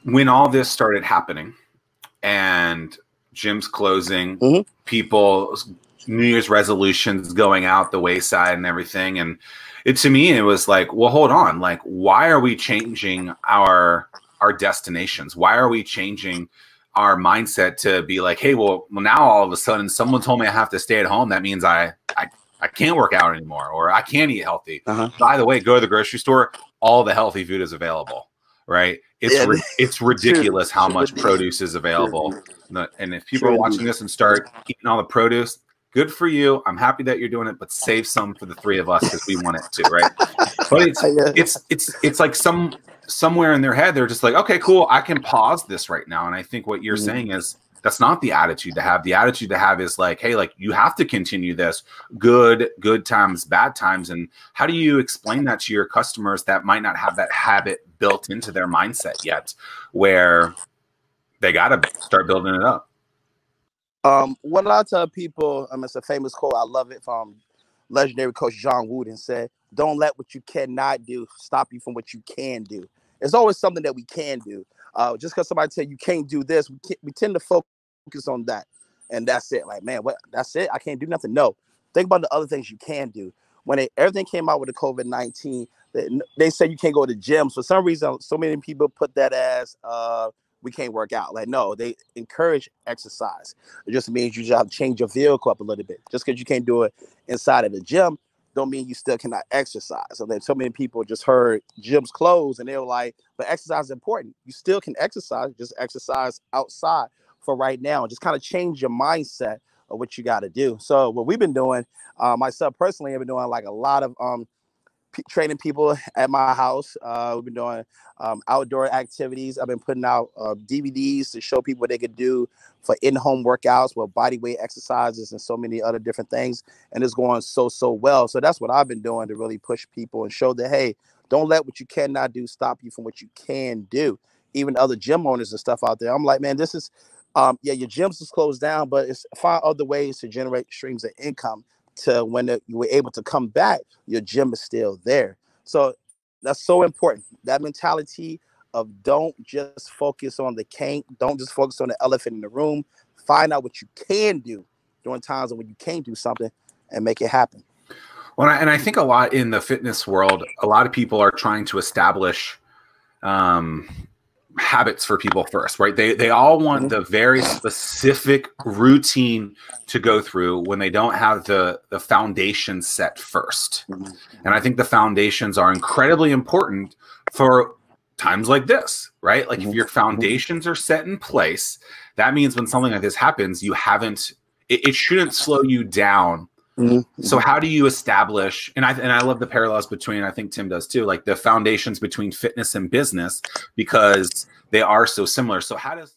when all this started happening and gyms closing, people's New Year's resolutions going out the wayside and everything. And to me, it was like, well, hold on. Like, why are we changing our destinations? Why are we changing our mindset to be like, hey, well, now all of a sudden someone told me I have to stay at home. That means I can't work out anymore, or I can't eat healthy. By the way, go to the grocery store. All the healthy food is available, right? It's ridiculous how much produce is available. And if people are watching this and start eating all the produce, good for you. I'm happy that you're doing it, but save some for the three of us because we want it too, right? But it's like somewhere in their head, they're just like, okay, cool, I can pause this right now. And I think what you're saying is that's not the attitude to have. The attitude to have is like, hey, like you have to continue this good times, bad times. And how do you explain that to your customers that might not have that habit built into their mindset yet, where they got to start building it up? What I tell people, it's a famous quote. I love it from legendary coach D'shawn Wright, said, "Don't let what you cannot do stop you from what you can do." It's always something that we can do. Just because somebody tell you can't do this, we tend to focus on that, and that's it. Like, man, what? That's it? I can't do nothing? No. Think about the other things you can do. When everything came out with the COVID-19, they said you can't go to gyms. For some reason, so many people put that as we can't work out. Like, no, they encourage exercise. It just means you just have to change your vehicle up a little bit. Just because you can't do it inside of the gym, don't mean you still cannot exercise. So then so many people just heard gyms close and they were like, but exercise is important. You still can exercise, just exercise outside for right now. And just kind of change your mindset of what you got to do. So what we've been doing, myself personally, I've been doing like a lot of training people at my house. We've been doing outdoor activities. I've been putting out DVDs to show people what they could do for in-home workouts with body weight exercises and so many other different things. And it's going so well. So that's what I've been doing to really push people and show that, hey, don't let what you cannot do stop you from what you can do. Even other gym owners and stuff out there, I'm like, man, this is, yeah, your gyms is closed down, but it's find other ways to generate streams of income to when you were able to come back, your gym is still there. So that's so important. That mentality of don't just focus on don't just focus on the elephant in the room. Find out what you can do during times when you can't do something and make it happen. Well, and I think a lot in the fitness world, a lot of people are trying to establish habits for people first, right? They all want the very specific routine to go through when they don't have the foundation set first. And I think the foundations are incredibly important for times like this, right? Like if your foundations are set in place, that means when something like this happens, it shouldn't slow you down. So how do you establish, and I love the parallels between, I think Tim does too, like the foundations between fitness and business, because they are so similar. So how does